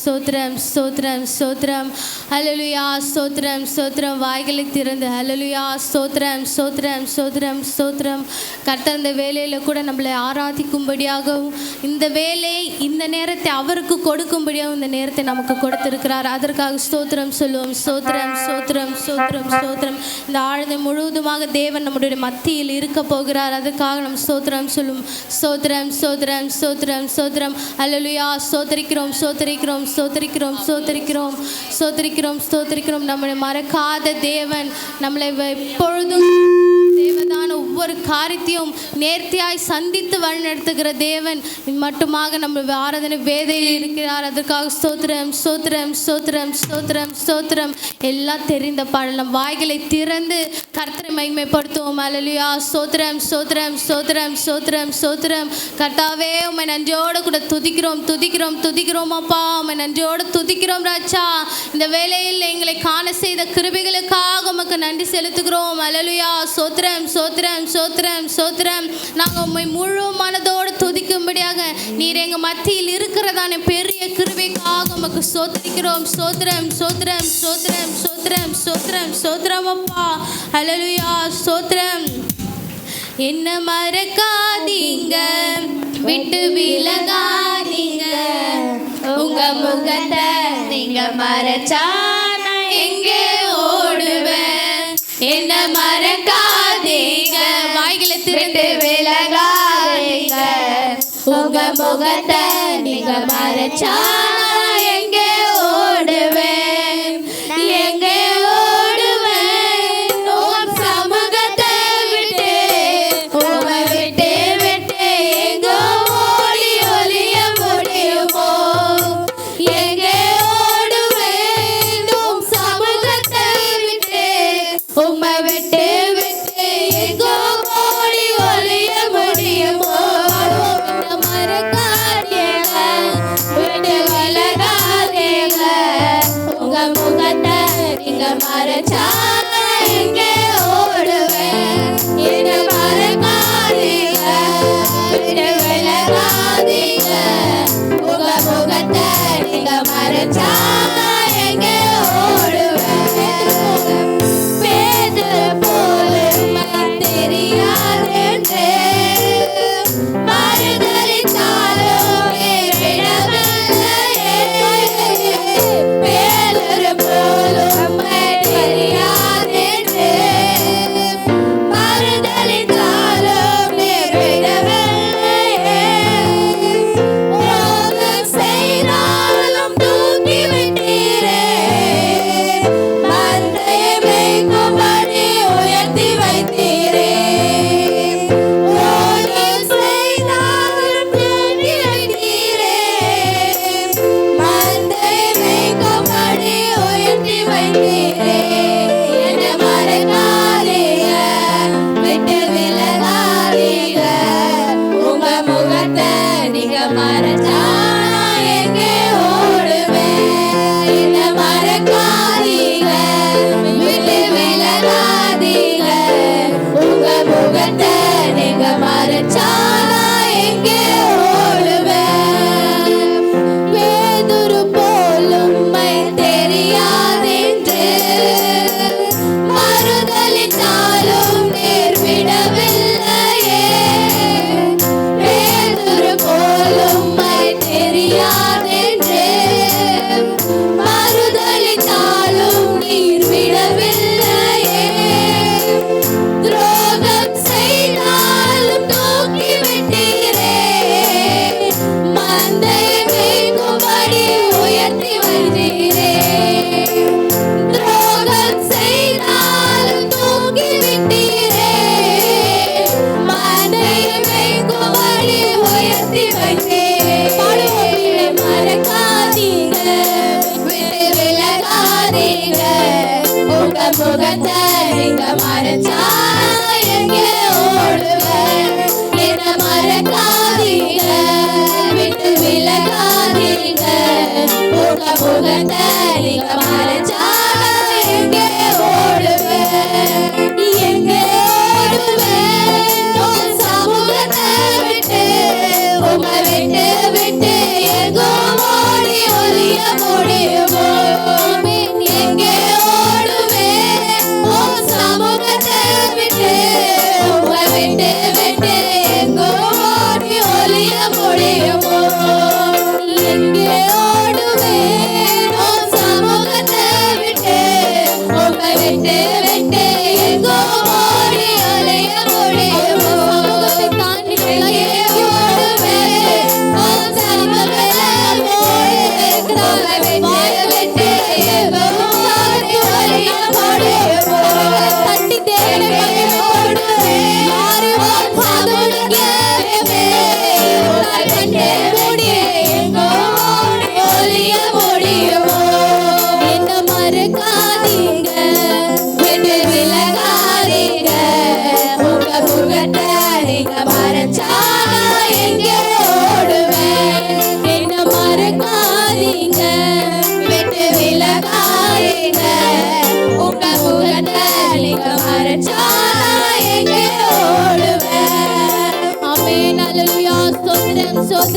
ஸ்தோத்திரம் ஸ்தோத்திரம் ஸ்தோத்திரம். ஹல்லேலூயா ஸ்தோத்திரம் ஸ்தோத்திரம். வாய்களை திறந்து ஹல்லேலூயா ஸ்தோத்திரம் ஸ்தோத்திரம் ஸ்தோத்திரம் ஸ்தோத்திரம். கர்த்தர் இந்த வேலையில் கூட நம்மளை ஆராதிக்கும்படியாகவும் இந்த வேலை இந்த நேரத்தை அவருக்கு கொடுக்கும்படியாகவும் இந்த நேரத்தை நமக்கு கொடுத்திருக்கிறார். அதற்காக ஸ்தோத்திரம் சொல்லுவோம். ஸ்தோத்திரம் ஸ்தோத்திரம் ஸ்தோத்திரம் ஸ்தோத்திரம். இந்த ஆழ்ந்த முழுவதுமாக தேவன் நம்முடைய மத்தியில் இருக்க போகிறார். அதற்காக நம்ம ஸ்தோத்திரம் சொல்லுவோம். ஸ்தோத்திரம் ஸ்தோத்திரம் ஸ்தோத்திரம் ஸ்தோத்திரம். ஹல்லேலூயா ஸ்தோத்திரிக்கிறோம் ஸ்தோத்திரிக்கிறோம் ஸ்தோத்திரிக்கிறோம் ஸ்தோத்திரிக்கிறோம் ஸ்தோத்திரிக்கிறோம் ஸ்தோத்திரிக்கிறோம். நம்மளை மறக்காத தேவன், நம்மளை எப்பொழுதும் தேவதான ஒவ்வொரு காரியத்தையும் நேர்த்தியாய் சந்தித்து வழிநடத்துகிற தேவன் மட்டுமாக நம்ம ஆராதனை வேதையில் இருக்கிறார். அதற்காக ஸ்தோத்திரம் ஸ்தோத்திரம் ஸ்தோத்திரம் ஸ்தோத்திரம் ஸ்தோத்திரம். எல்லாம் தெரிந்த பாடலாம். வாய்களை திறந்து கர்த்தரை மகிமைப்படுத்துவோம். ஹல்லேலூயா ஸ்தோத்திரம் ஸ்தோத்திரம் ஸ்தோத்திரம் ஸ்தோத்திரம் ஸ்தோத்திரம். கர்த்தாவே உம்மை நன்றியோடு கூட துதிக்கிறோம் துதிக்கிறோம் துதிக்கிறோம் அப்பா. உம்மை நன்றியோடு துதிக்கிறோம் ராஜா. இந்த வேளையில் எங்களை காண செய்த கிருபைகளுக்காக உமக்கு நன்றி செலுத்துகிறோம். ஹல்லேலூயா ஸ்தோத்திரம் ஸ்தோத்திரம் ஸ்தோத்திரம் ஸ்தோத்திரம். நாங்கள் உம்மை முழு மனதோடு துதிக்கும்படியாக நீர் எங்கள் மத்தியில் இருக்கிறதான பெரிய கிருபைக்காக உமக்கு ஸ்தோத்திரிக்கிறோம். ஸ்தோத்திரம் ஸ்தோத்திரம் ஸ்தோத்திரம் ஸ்தோத்திரம் ஸ்தோத்திரம் ஸ்தோத்திரம் அப்பா. ஹல்லேலூயா ஸ்தோத்திரம். என்ன மறக்காதீங்க, விட்டு விலகாதீங்க, உங்க முகத்தை நீங்க மறைச்சா நான் எங்கே ஓடுவேன். என்ன மறக்காதீங்க, வாய்களை திறந்து விலகாதீங்க, உங்க முகத்தை நீங்க மறைச்சா நான் எங்கே ஓடுவேன். எங்கே ஓடுவேன் உம் சமூகத்தை விட்டு, உம்மை விட்டு விட்டு எங்கோ ஓடி ஒளிய முடியுமோ. எங்கே ஓடுவேன் உம் சமூகத்தை விட்டு, உம்மை விட்டு விட்டு எங்கோ ஓடி ஒளிய முடியுமோ. மறக்காதீங்க, விட்டு விலகாதீங்க, உங்க முகத்தை நீங்க மறைச்சா எங்கே ஓடுவேன். என்ன மறக்காதீங்க, விட்டு விலகாதீங்க, உங்க முகத்தை நீங்க மறைச்சா எங்கே ஓடுவேன். பேதுரு போல தெரியாதென்று மறுதலித்தாலும் விடவில்லையே. பேதுரு போல தெரியாதென்று மறுதலித்தாலும் விடவில்லையே. துரோகம் செய்தாலும் தூக்கி விட்டீரே, மந்தையை மேய்க்கும்படி உயர்த்தி வைத்தீரே. துரோகம் செய்தாலும் தூக்கி வைத்தீரே, மந்தையை மேய்க்கும்படி உயர்த்தி வைத்தீரே. என்ன மறக்காதீங்க, விட்டு விலகாதீங்க, உங்க முகத்தை நீங்க மறைச்சா நான் எங்கே ஓடுவேன். என்ன மறக்காதீங்க, விட்டு விலகாதீங்க, உங்க முகத்தை நீங்க மறைச்சா நான் எங்கே ஓடுவேன். பேதுரு போல் உம்மை தெரியாதென்று மறுதலித்தாலும் நீர் விடவில்லையே. பேதுரு போல் உம்மை தெரியாதென்று மறுதலித்தாலும் நீர் விடவில்லையே. துரோகம் செய்தாலும் தூக்கி விட்டீரே, மந்தையை மேய்க்கும்படி உயர்த்தி வைத்தீரே. துரோகம் செய்தாலும் தூக்கி விட்டீரே, மந்தையை மேய்க்கும்படி உயர்த்தி வைத்தீரே. மறக்காதீங்க, விட்டு விலகாதீங்க, உங்க முகத்தை நீங்க மறைச்சா எங்கே ஓடுவேன். என்ன மறக்காதீங்க, விட்டு விலகாதீங்க, உங்க முகத்தை நீங்க மறைச்சா எங்கே ஓடுவேன். எங்கே ஓடுவேன் உம் சமூகத்தை விட்டு, உம்மை விட்டு விட்டு எங்கோ ஓடி ஒளிய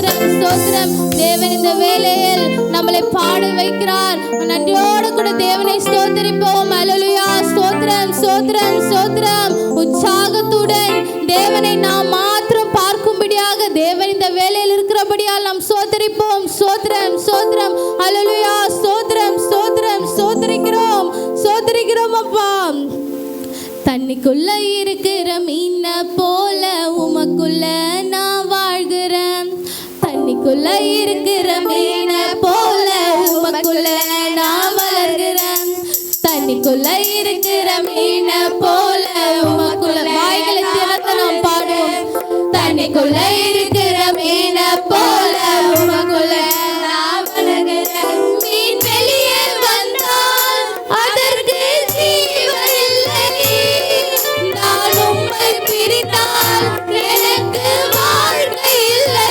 ஸ்தோத்திரம் ஸ்தோத்திரம். தேவன் இந்த வேளையில் நம்மளை பாட வைக்கிறார். நன்றியோடு கூட தேவனை ஸ்தோத்திரிப்போம். அல்லேலூயா. ஸ்தோத்திரம் ஸ்தோத்திரம் ஸ்தோத்திரம். உற்சாகத்துடன் தேவனை நாம் மாத்திரம் பார்க்கும்படியாக தேவன் இந்த வேளையில் இருக்கிறபடியால் நாம் ஸ்தோத்திரிப்போம். ஸ்தோத்திரம் ஸ்தோத்திரம். அல்லேலூயா. ஸ்தோத்திரம் ஸ்தோத்திரம். ஸ்தோத்திரிக்கிறோம் ஸ்தோத்திரிக்கிறோம் அப்பா. தண்ணிக்குள்ள இருக்கிற மீன போல உமக்குள்ள நான் வாழ்கிறேன். தண்ணிக்குள்ள இருக்கிற மீன போல உமக்குள்ள நான் வளர்கிறேன். தண்ணிக்குள்ள இருக்கிற மீன போல உமக்குள்ள. வாய்களை திறந்து நாம் பாடுவோம். தண்ணிக்குள்ள இருக்கிற மீன போல உமக்குள்ள நான் வளர்கிறேன். மீன் வெளியே வந்தால் அதற்கு ஜீவன் இல்லை. நான் உம்மை பிரிந்தால் எனக்கு வாழ்க்கை இல்லை.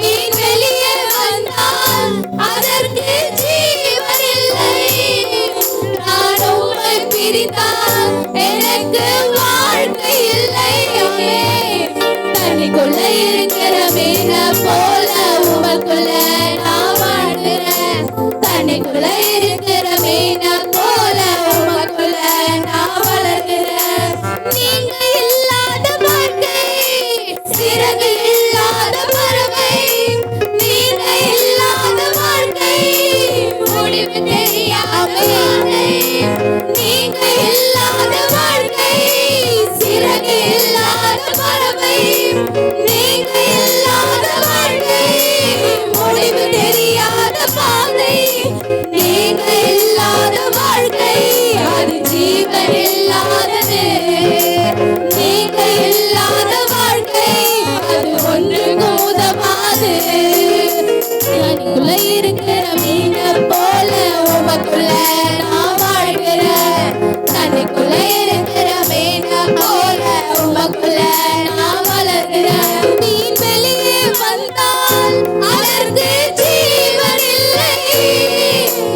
மீன் வெளியே வந்தால் அதற்கு ஜீவன் இல்லை. நான் உம்மை பிரிந்தால் எனக்கு வாழ்க்கை இல்லை. தண்ணிக்குள்ள இருக்கிற மீன போல உமக்குள்ள நான் வாழ்கிறேன். தண்ணிக்குள்ள இருக்கிற மீன போல உமக்குள்ள நான் வளர்கிறேன். நீங்க இல்லாத வாழ்க்கை சிறகு இல்லாத பறவை. நீங்க இல்லாத வாழ்க்கை முடிவு தெரியாத வாழ்க்கை. நீங்க இல்லாத வாழ்க்கை சிறகு இல்லாத பறவை. நீங்க இல்லாத வாழ்க்கை முடிவு தெரியாத பாதை. நீங்க இல்லாத வாழ்க்கை அது ஜீவன் இல்லாதது. நீங்க இல்லாத வாழ்க்கை அது ஒன்றுக்கும் உதவாது. தண்ணிக்குள்ள இருக்கிற மீன போல உமக்குள்ள நான் வாழ்கிறேன். தண்ணிக்குள்ள இருக்கிற மீன போல உமக்குள்ள நான் வளர்கிறேன். மீன் வெளியே வந்தால் அதற்கு ஜீவன் இல்லை.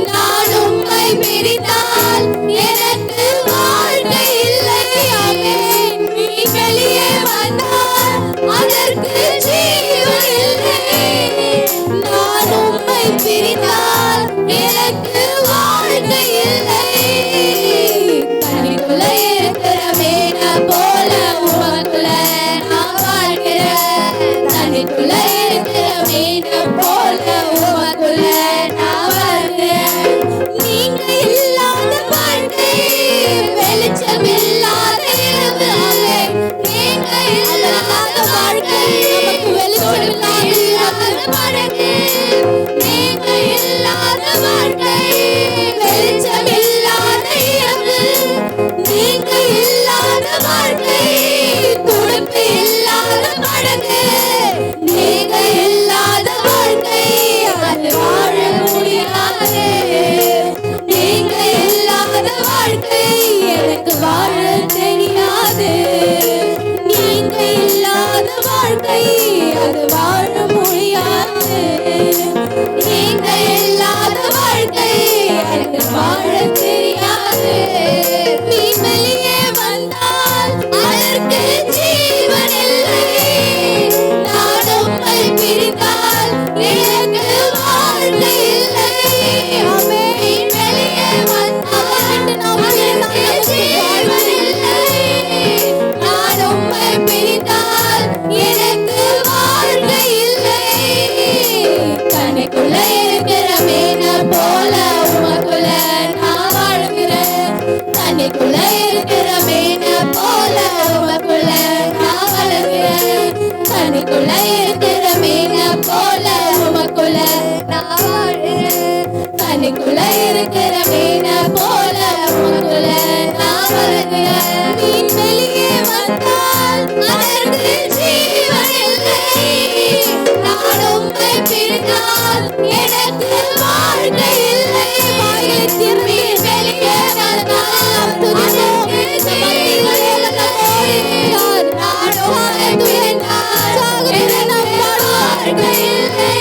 நான் உம்மை பிரிந்தால் எனக்கு வாழ்க்கை இல்லை. ஆமென். மீன் வெளியே வந்தால் அதற்கு ஜீவன் இல்லை. நான் உம்மை பிரிந்தால் எனக்கு வாழ்க்கை இல்லை. தண்ணிக்குள்ள இருக்கிற மீன போல உமக்குள்ள நான் வாழ்கிறேன். தண்ணிக்குள்ள இருக்கிற மீன போல உமக்குள்ள நான் வாழ்கிறேன். நீங்க இல்லாத வாழ்க்கை வெளிச்சம் இல்லாத இரவு. நீங்க இல்லாத வாழ்க்கை நமக்கு வெளிச்சம் இல்லாத படகு. நீங்க இல்லாத வாழ்க்கை வெளிச்சம் இல்லாத இரவு. நீங்க இல்லாத வாழ்க்கை துடுப்பு இல்லாத படகு. நீங்க இல்லாத வாழ்க்கை அது வாழ முடியாது. நீங்க இல்லாத வாழ்க்கை எனக்கு வாழ தெரியாது. நீங்க இல்லாத வாழ்க்கை அது வாழ முடியாது. நீங்க இல்லாத வாழ்க்கை எனக்கு வாழ தெரியாது. மீன் வெளியே வந்தால் அதற்கு ஜீவன் இல்லை. நான் உம்மை பிரிந்தால் எனக்கு வாழ்க்கை இல்லை. மீன் வெளியே வந்தால் அதற்கு ஜீவன் இல்லை. நான் உம்மை பிரிந்தால் எனக்கு வாழ்க்கை இல்லை. தண்ணிக்குள்ள இருக்கிற மீன போல உமக்குள்ள நான் வாழ்கிறேன். தண்ணிக்குள்ள இருக்கிற மீன போல உமக்குள்ள நான் வளர்கிறேன். தண்ணிக்குள்ள இருக்கிற மீன போல உமக்குள்ள நான் வாழ்கிறேன். தண்ணிக்குள்ள இருக்கிற மீன போல உமக்குள்ள நான் வளர்கிறேன். மீன் வெளியே வந்தால் அதற்கு ஜீவன் இல்லை. நான் உம்மை பிரிந்தால் எனக்கு வாழ்க்கை இல்லை. வாயை திரும்பி வெளியே வந்தால் அதற்கு ஜீவன் இல்லை. நான் உம்மை பிரிந்தால் எனக்கு வாழ்க்கை இல்லை.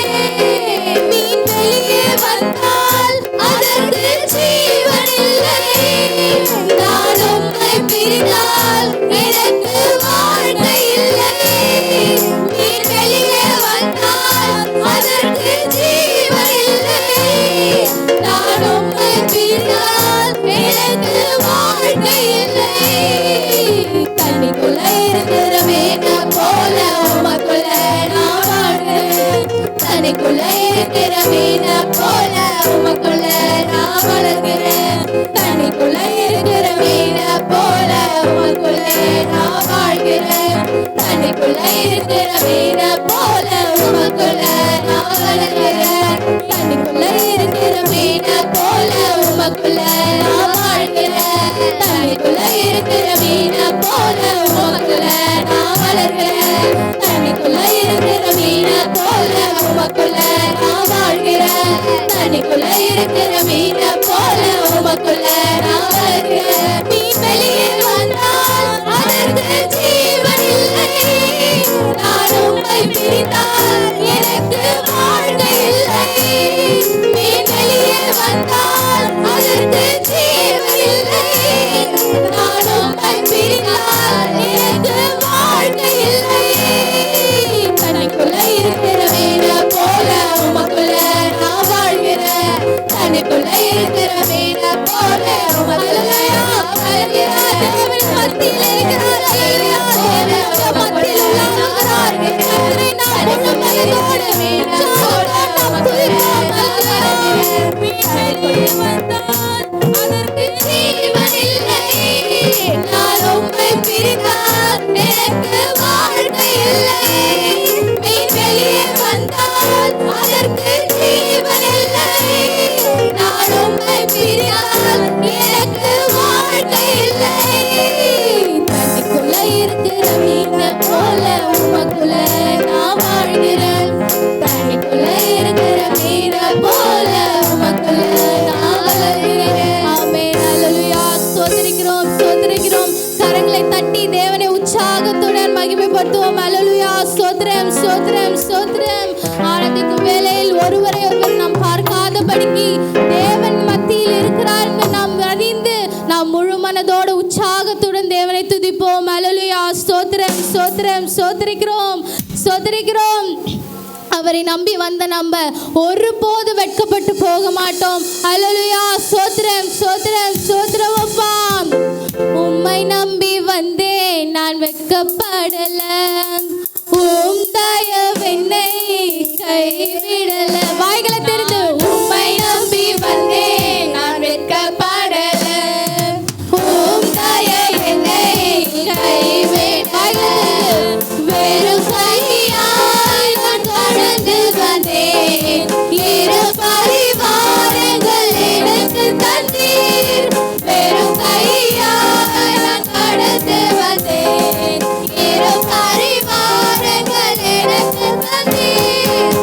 மீன் வெளியே வந்தால் அதற்கு ஜீவன் இல்லை. நான் உம்மை பிரிந்தால் எனக்கு வாழ்க்கை இல்லை. மீன் வெளியே வந்தால் நான் உம்மை பிரிந்தால் எனக்கு வாழ்க்கை இல்லை. தண்ணிக்குள்ள இருக்கிற மீனை போல உமக்குள்ள நான் வாழ்கிறேன். தண்ணிக்குள்ள இருக்கிற மீனை போல உமக்குள்ள நான் வளர்கிறேன். தண்ணிக்குள்ள இருக்கிற மீனை போல உமக்குள்ள நான் வாழ்கிறேன். தண்ணிக்குள்ள இருக்கிற மீனை போல உமக்குள்ள நான் வளர்கிறேன். தண்ணிக்குள்ள இருக்கிற மீனை போல உமக்குள்ள நான் வாழ்கிறேன். தண்ணிக்குள்ள இருக்கிற மீனை போல உமக்குள்ள நான் வளர்கிறேன். தண்ணிக்குள்ள இருக்கிற மீனை போல உமக்குள்ள நான் வாழ்கிறேன். தண்ணிக்குள்ள இருக்கிற மீனை போல உமக்குள்ள நான் வளர்கிறேன். மீன் வெளியே வந்தால் அதற்கு ஜீவன் இல்லை. நான் உம்மை பிரிந்தால் எனக்கு வாழ்க்கை இல்லை. மீன் வெளியே வந்தால் அதற்கு ஜீவன் இல்லை. நான் உம்மை பிரிந்தால் எனக்கு வாழ்க்கை இல்லை. தண்ணிக்குள்ள இருக்கிற மீனை போல உமக்குள்ள நான் வாழ்கிறேன். தண்ணிக்குள்ள இருக்கிற மீனை போல உமக்குள்ள நான் வாழ்கிறேன். தேவன் மத்தியிலே இருக்கிறார். மத்தியில் உள்ளவரார் கர்த்தரை நான் முழு மனதோடு மீனோடு நாம் துதிப்போம். மீனே வந்தால் அதற்கு ஜீவன் இல்லை. நான் உம்மை பிரிந்தால் எனக்கு வாழ்க்கை இல்லை. மீன் வெளியே வந்தால் அதற்கு ஜீவன் இல்லை. நான் உம்மை பிரிந்தால் எனக்கு வாழ்க்கை இல்லை. தண்ணிக்குள்ள இருக்கிற மீனை போல உமக்குள்ள நான் வாழ்கிறேன். தண்ணிக்குள்ள இருக்கிற மீனை போல உமக்குள்ள நான் வளர்கிறேன். ஆமென். அல்லேலூயா. ஸ்தோத்திரிக்கிறோம், ஸ்தோத்திரிக்கிறோம். கரங்களை தட்டி தேவனை உற்சாகத்துடன் மகிமைப்படுத்துவோம். அல்லேலூயா. ஸ்தோத்திரம், ஸ்தோத்திரம், ஸ்தோத்திரம். ஆராதிக்கும் வேளையில் ஒருவரை ஒருவர் நாம் பார்க்காதபடிக்கு தேவன் மத்தியில் இருக்கிறார் என்று நாம் அறிந்து நாம் முழு மனதோடு உற்சாகத்துடன் தேவனை துதிப்போம். அல்லேலூயா. ஸ்தோத்திரம், ஸ்தோத்திரம், ஸ்தோத்திரிக்கிறோம், ஸ்தோத்திரிக்கிறோம். அவரை நம்பி வந்த நம்ம ஒருபோது வெட்கப்பட்டு போக மாட்டோம். அல்லேலூயா. ஸ்தோத்திரம், ஸ்தோத்திரம், ஸ்தோத்திரம். அப்பா உம்மை நம்பி வந்தேன் நான் வெட்கப்படல. உம் தயவென்னை கைவிடல. வாய்களை தெரிந்து உம்மை நம்பி வந்தேன் நான் வெட்கப்படல. உம் தயவென்னை கைவிடல. வெறும் கையாய் நான் கடந்து வந்தேன். இரு பரிவாரங்கள் எனக்கு தந்தீர். வெறும் கையாய் நான் கடந்து வந்தேன். இரு பரிவாரங்கள் எனக்கு தந்தீர்.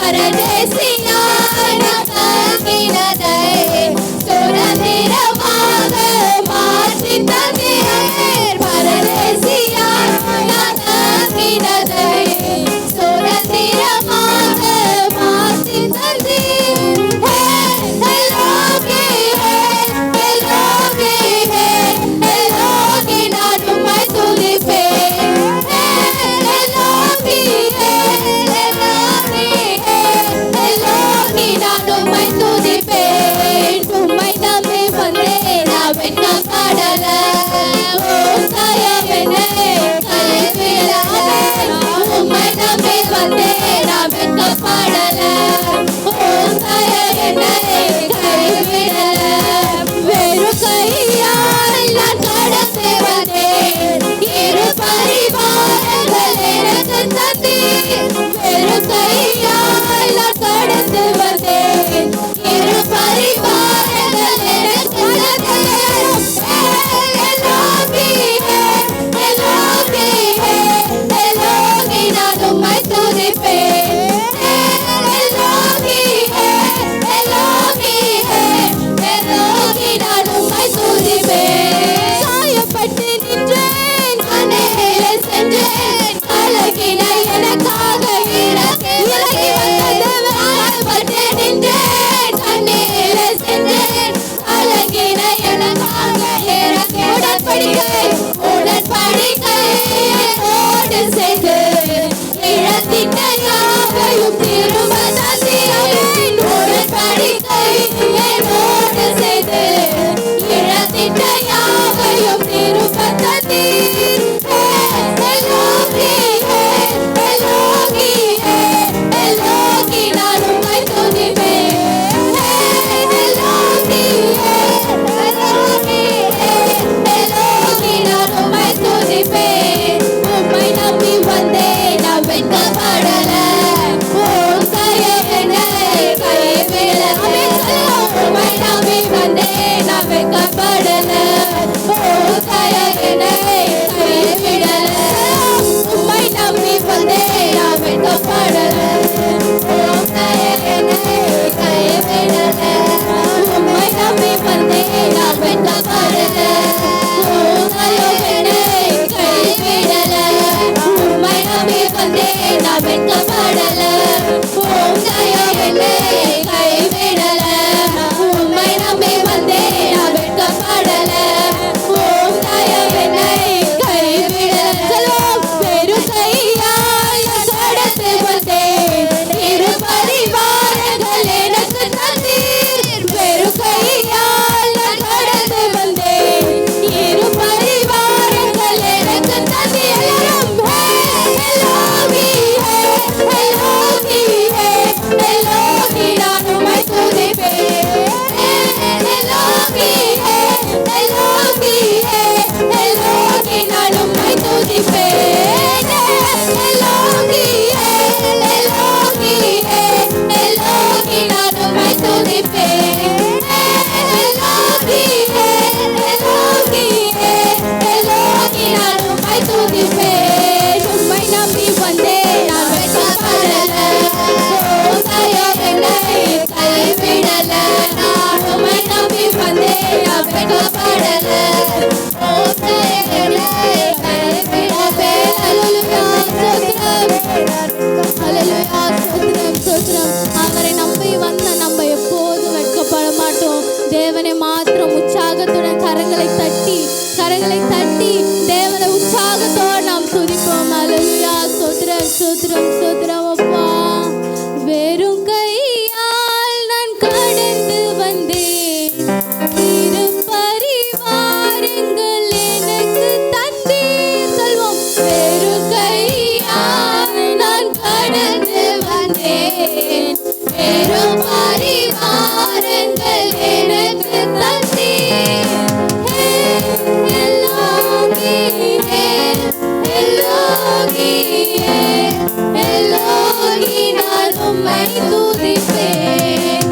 பரதேசியாய் நான் தங்கினதை சுதந்திரமாக மாற்றி தந்தீர். பரதேசியாய் நான் தங்கினதை சுதந்திரமாக மாற்றி தந்தீர். எல்லோகி எல்லோகி நான் உம்மை துதிப்பேன். எல்லோகி நான் உம்மை துதிப்பேன். உம்மை நம்பி வந்தேன் நான் வெட்கப்படல. உம் தயவு என்னை கைவிடல. உம்மை நம்பி வந்தேன் நான் வெட்கப்படல. உம் தயவு என்னை கைவிடல. வெறும் கையால் நான் கடந்து வந்தேன். இரு பரிவாரங்கள் எனக்கு தந்தீர். வெறும் கையால் நான் கடந்து வந்தேன். இரு பரிவாரங்கள் எனக்கு தந்தீர். எல்லோகி நான் உம்மை துதிப்பேன். எல்லோகி நான் உம்மை துதிப்பேன். சாயப்பட்டு நின்றேன், அநேகரை சென்றேன். அழகினை எனக்காக இறங்கி வந்தது. சாயப்பட்டு நின்றேன், அநேகரை சென்றேன். அழகினை எனக்காக இறங்கி உடன்படிக்கை என்னோடு செய்து இழந்திட்ட யாவையும் திரும்ப தந்தீர். உடன்படிக்கை என்னோடு செய்து இழந்திட்ட யாவையும் திரும்ப தந்தீர். எல்லோகி நான் உம்மை துதிப்பேன். எல்லோகி நான் உம்மை துதிப்பேன். உம்மை நம்பி வந்தேன் நான் வெட்கப்படல. உம் தயவு என்னை கைவிடல. உம்மை நம்பி வந்தேன் நான் வெட்கப்படல. உம் தயவு என்னை கைவிடல. உம்மை நம்பி வந்தேன் நான் வெட்கப்படல. உம் தயவு என்னை கைவிடல. உம்மை நம்பி வந்தேன் நான் வெட்கப்படல. உம் தயவு என்னை கைவிடல. உம்மை நம்பி வந்தேன் நான் வெட்கப்படல. உம் தயவு என்னை கைவிடல. உம்மை நம்பி வந்தேன் நான் வெட்கப்படல. உம் தயவு என்னை கைவிடல. வெறும் கையால் கடந்து வந்தேன். இரு பரிவாரங்கள் எனக்கு தந்தீர். வெறும் கையால் கடந்து வந்தேன். இரு பரிவாரங்கள் எனக்கு தந்தீர். எல்லோகி நான் உம்மை துதிப்பேன். எல்லோகி நான் உம்மை துதிப்பேன். எல்லோகி நான் உம்மை துதிப்பேன். எல்லோகி நான் உம்மை துதிப்பேன். உம்மை நம்பி வந்தேன் நான் வெட்கப்படல. உம் தயவு என்னை கைவிடல. நான் உம்மை நம்பி வந்தேன் நான் வெட்கப்படல. உம் தயவு என்னை கைவிடல. ஹல்லேலூயா, ஸ்தோத்திரம், ஸ்தோத்திரம். அவரை நம்பி வந்த நம்ம எப்போதும் வெட்கப்பட மாட்டோம். தேவனை மாத்திரம் உற்சாகத்துடன் கரங்களை தட்டி தேவனை உற்சாகத்தோடு நாம் துதிப்போம். ஹல்லேலூயா, ஸ்தோத்திரம், ஸ்தோத்திரம், ஸ்தோத்திரம். அப்பா, வெறும் கையால் நான் கடந்து வந்தேன். இரு பரிவாரங்கள் எனக்கு தந்தீர். சொல்வோம். வெறும் கையால் நான் கடந்து வந்தேன். வெறும் பரிவாரங்கள் எனக்கு தந்தீர். எல்லோகி நான் உம்மை துதிப்பேன்.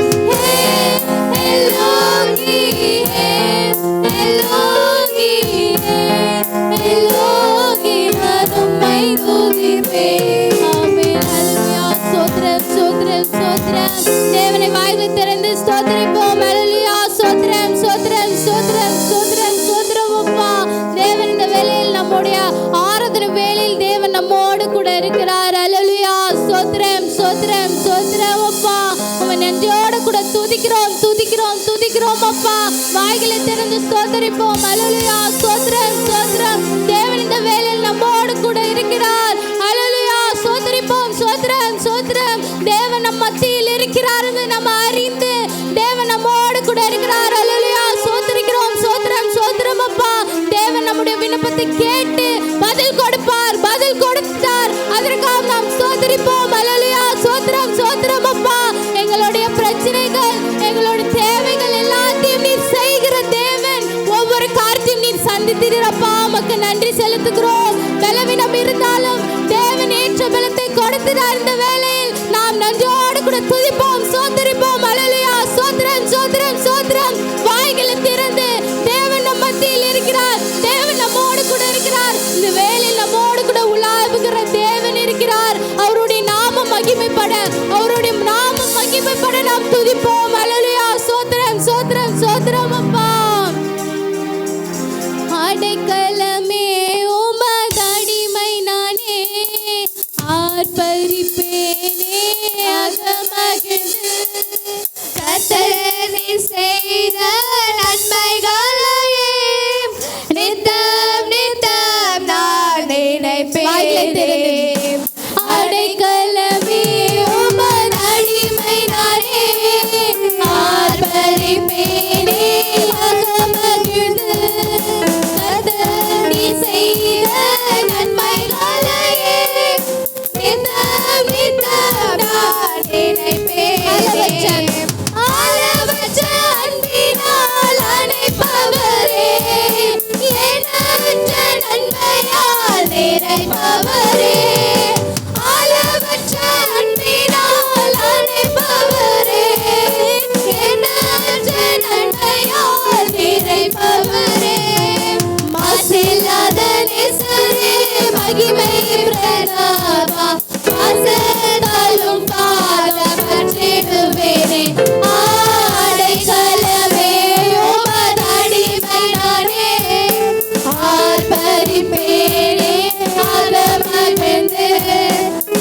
எல்லோகி நான் உம்மை துதிப்பேன். ஆமென். ஹல்லேலூயா, ஸ்தோத்திரம், ஸ்தோத்திரம், ஸ்தோத்திரம். தேவனை வாய்கள் திறந்து ஸ்தோத்திரிப்போம். ஹல்லேலூயா. ஸ்தோத்திரம் ஸ்தோத்திரம் ஸ்தோத்திரம் ஸ்தோத்திரம் ஸ்தோத்திரம் அப்பா. தேவன் இந்த வேளையில் நம்முடைய ஆராதனை வேளையில் தேவன் நம்மோடு கூட இருக்கிறார். ஹல்லேலூயா. ஸ்தோத்திரம் ஸ்தோத்திரம் ஸ்தோத்திரம் அப்பா. உம்மை நன்றியோடு கூட துதிக்கிறோம் துதிக்கிறோம் துதிக்கிறோம் அப்பா. வாய்களை திறந்து ஸ்தோத்திரிப்போம். ஹல்லேலூயா. ஸ்தோத்திரம் ஸ்தோத்திரம். தேவன் இந்த வேளையில் நம்மோடு கூட இருக்கிறார். ஹல்லேலூயா. ஸ்தோத்திரிப்போம். ஸ்தோத்திரம் ஸ்தோத்திரம். தேவன் நம் மத்தியில் இருக்கிறார் என்று நம்ம அறிந்து தேவன் நம்மோடு கூட இருக்கிறார். ஹல்லேலூயா. ஸ்தோத்திரிக்கிறோம். ஸ்தோத்திரம் ஸ்தோத்திரம் அப்பா. தேவன் நம்முடைய விண்ணப்பத்தை கேட்டு பதில் கொடுப்பார். பதில் கொடுத்தார். அதற்காக நாம் ஸ்தோத்திரிப்போம். ஹல்லேலூயா. ஸ்தோத்திரம் ஸ்தோத்திரம் அப்பா. எங்களுடைய பிரச்சனைகள் எங்களுடைய தேவைகள் எல்லாத்தையும் நீர் செய்கிற தேவன். ஒவ்வொரு காரியத்தையும் நீர் சந்தித்தீரப்பா. உமக்கு நன்றி செலுத்துகிறோம். பலவீனம் இருந்தாலும் தேவன் ஏற்ற பலத்தை கொடுக்கிறார். இந்த வேளையில் நாம் நன்றியோடு கூட துதிப்போம் ஸ்தோத்திரிப்போம். ஹல்லேலூயா. ஸ்தோத்திரம் ஸ்தோத்திரம் ஸ்தோத்திரம். வாய்களை திறந்து தேவன் நம் மத்தியில் இருக்கிறார். தேவன் நம்மோடு கூட இருக்கிறார். இந்த வேளையில் நம்மோடு கூட உலாவுகிற தேவன் இருக்கிறார். அவருடைய நாமம் மகிமைப்பட அவருடைய நாமம் மகிமைப்பட நாம் துதிப்போம். ஹல்லேலூயா. ஸ்தோத்திரம் ஸ்தோத்திரம் ஸ்தோத்திரம் அப்பா. அடைக்கலமே உமதடிமை நானே, ஆர்ப்பரிப்பேனே அகமகிழ்ந்து. கர்த்தர் செய்த நன்மைகளையே நித்தம் நித்தம் நான் நினைப்பேன். அடைக்கலமே உமதடிமை நானே, ஆர்ப்பரிப்பேனே அகமகிழ்ந்து. செய்த நன்மைகளையே நித்தம் நித்தம் நான் நினைப்பேன். அளவற்ற அன்பினால் அணைப்பவரே, எண்ணற்ற நன்மையால் நிறைப்பவரே. அளவற்ற அன்பினால் அணைப்பவரே, எண்ணற்ற நன்மையால் நிறைப்பவரே. மாசில்லாத நேசரே, மகிமை பிரதாபா, வாசதாலும் பாதம் பற்றிடுவேனே. அடைக்கலமே உமதடிமை நானே, ஆர்ப்பரிப்பேனே அகமகிழ்ந்து.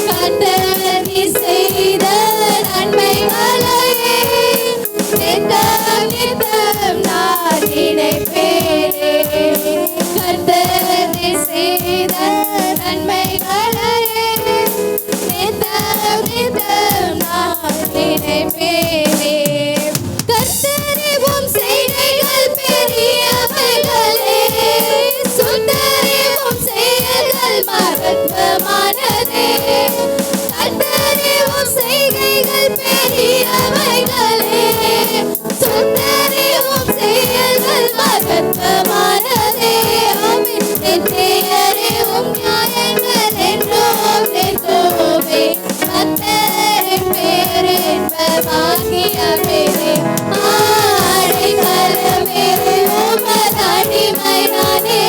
கர்த்தர் செய்த நன்மைகளையே நித்தம் நித்தம் நான் நினைப்பேனே. கர்த்தர் செய்த நன்மைகளையே நித்தம் நித்தம் நான் நினைப்பேனே. கர்த்தரே உம் செய்கைகள் பெரியவைகளே, சுத்தரே உம் செயல்கள் மகத்துவமானதே. கர்த்தரே உம் செய்கைகள் பெரியவைகளே, சுத்தரே உம் செயல்கள் மகத்துவமானதே. ஆமென். நித்தியரே உம் நியாயங்கள் என்றும் நிற்குமே. கர்த்தரின் பேரே இன்பமாகிய பேரே. அடைக்கலமே உமதடிமை நானே,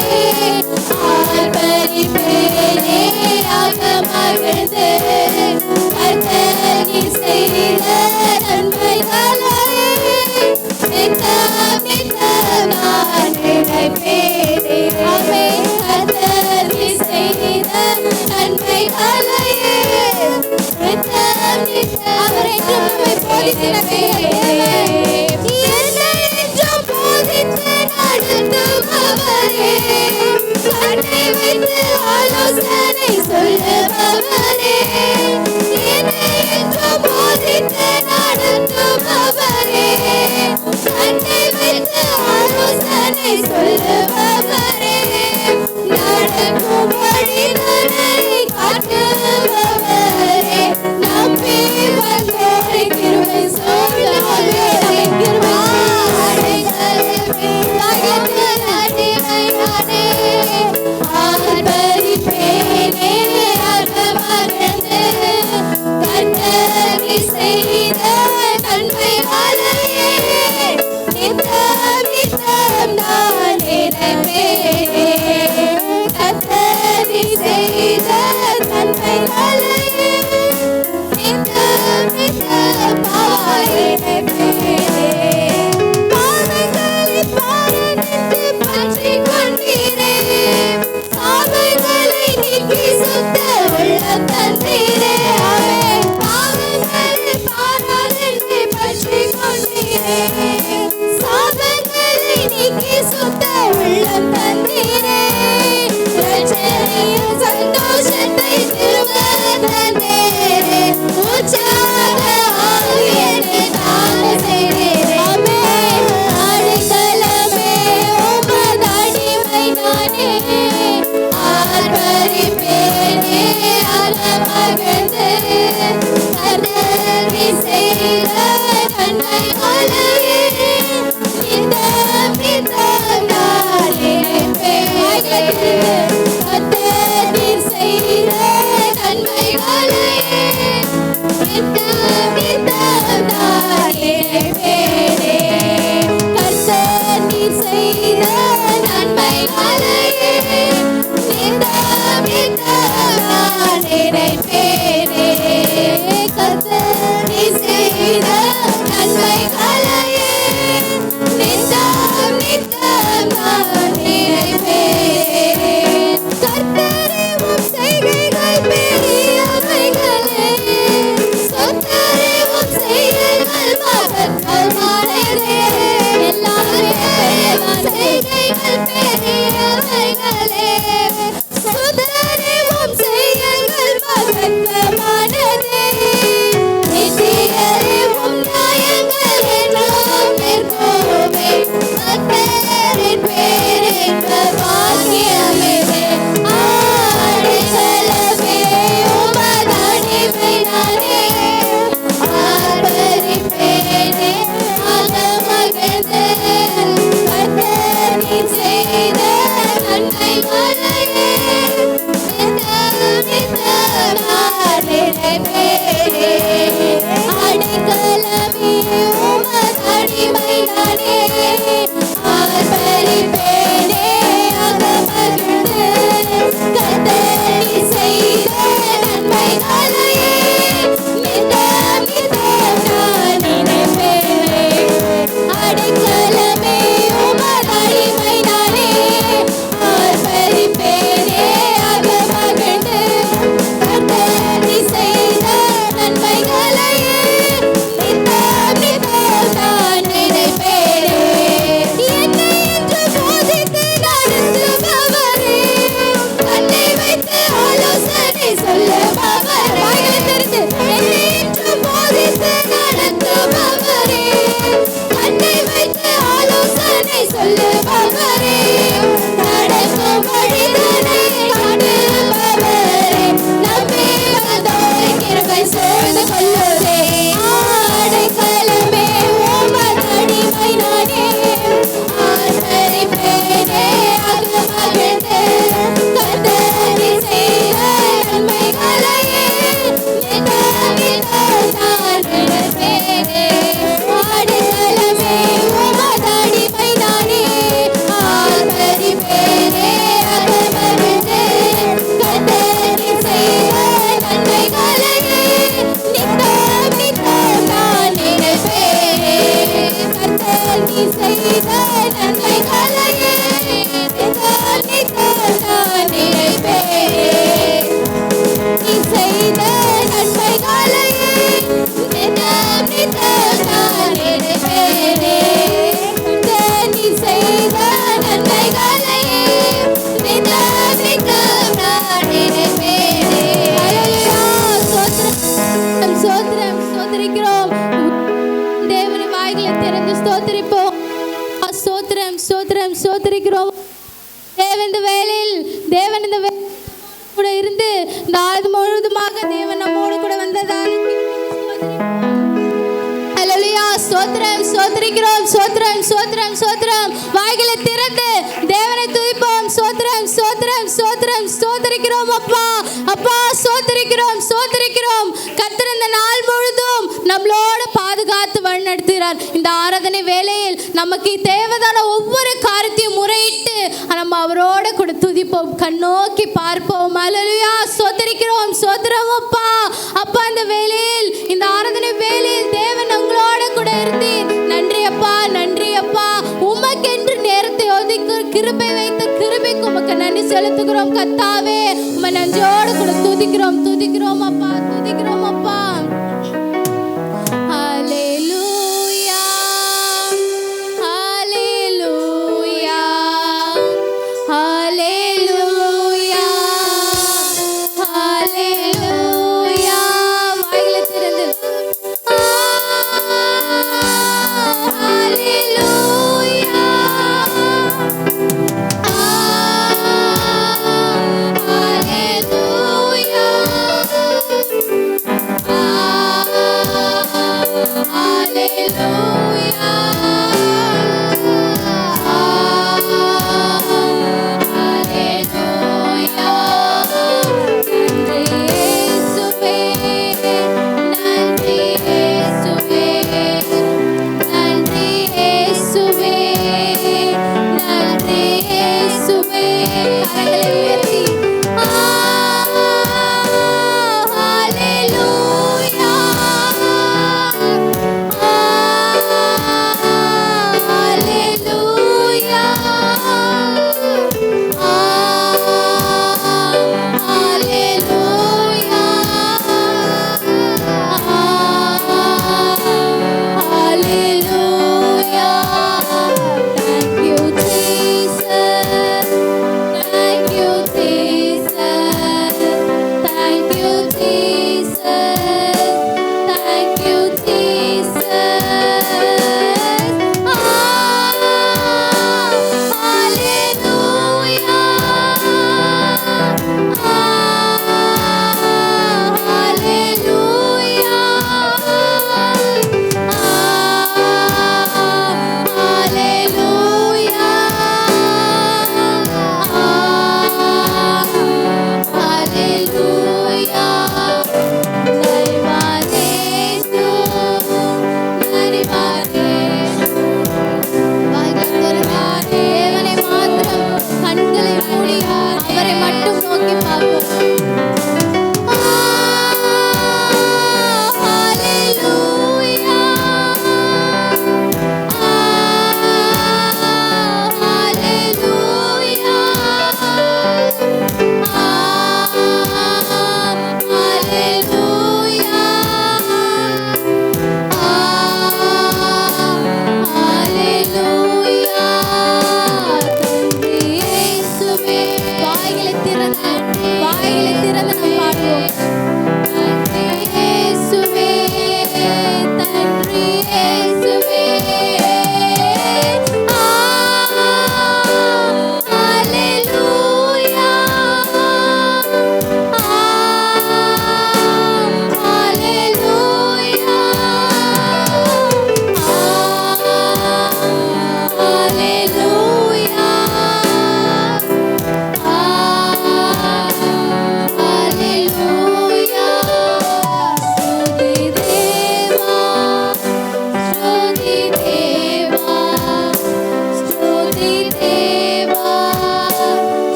ஆர்ப்பரிப்பேனே அகமகிழ்ந்து. கர்த்தர் செய்த நன்மைகளையே நித்தம் நித்தம் நான் நினைப்பேனே. ஆமென். கர்த்தர் செய்த நன்மைகளையே நித்தம் நித்தம் அவரை போதித்தேனே. என்னை என்றும் போதித்து நடத்துபவரே, கண்ணை வைத்து ஆலோசனை சொல்லுபவரே. என்னை என்றும் போதித்து நடத்துபவரே, கண்ணை வைத்து ஆலோசனை சொல்லுபவரே. நடக்கும் வழிதனை காட்டுபவரே, நம்பி வந்தோரை கிருபை சொல்லுபவரே. அடைக்கலமே அடிமை நானே, ஆர்ப்பரிப்பேனே அகமகிழ்ந்து. கர்த்தர் செய்த நன்மைகளையே நித்தம் நித்தம் நான் நினைப்பேனே. கர்த்தர் செய்த நன்மைகளையே நித்தம் நித்தம் தேவனை வாய்களை திறந்து ஸ்தோத்திரிப்போம். ஸ்தோத்திரம் ஸ்தோத்திரம் ஸ்தோத்திரிக்கிறோம். தேவன் இந்த வேளையில் கூட இருந்து இந்த ஆயுத முழுவதுமாக தேவன் நம்மோடு கூட வந்ததால் அல்லேலூயா. ஸ்தோத்திரம் ஸ்தோத்திரிக்கிறோம். ஸ்தோத்திரம் ஸ்தோத்திரம் ஸ்தோத்திரம். வாய்களை திறந்து தேவனை துதிப்போம். ஸ்தோத்திரம் ஸ்தோத்திரம் ஸ்தோத்திரம் ஸ்தோத்திரிக்கிறோம். அப்பா அப்பா ஸ்தோத்திரிக்கிறோம் ஸ்தோத்திரிக்கிறோம். கர்த்தர் இந்த நாள் முழுதும் நம்மளோட பாதுகாத்து வழிநடத்துகிறார். இந்த ஆராதனை வேளையில் நமக்கு தேவையான ஒவ்வொரு காரியத்தையும் முறையிட்டு நம்ம அவரோட கூட துதிப்போம், கண்ணோக்கி பார்ப்போம். அல்லேலூயா. ஸ்தோத்திரிக்கிறோம் ஸ்தோத்திரம். அப்பா அப்பா இந்த வேளையில் இந்த ஆராதனை வேளையில் தேவன் உங்களோட கூட இருந்து நன்றி அப்பா நன்றி அப்பா. உமக்கென்று நேரத்தை ஒதுக்கி கிருபை வைத்த கிருபைக்கு உமக்கு நன்றி செலுத்துகிறோம் கர்த்தாவே. உம்மை நன்றியோடு கூட துதிக்கிறோம் துதிக்கிறோம் அப்பா துதிக்கிறோம் அப்பா. ஹல்லேலூயா ஹல்லேலூயா ஹல்லேலூயா ஹல்லேலூயா. வாய்களை திறந்து ஹல்லேலூயா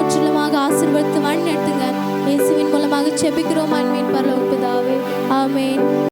முற்றிலுமாக ஆசீர்வதித்து வழி நடத்துங்க. இயேசுவின் மூலமாக ஜெபிக்கிறோம் அன்பின் பரலோக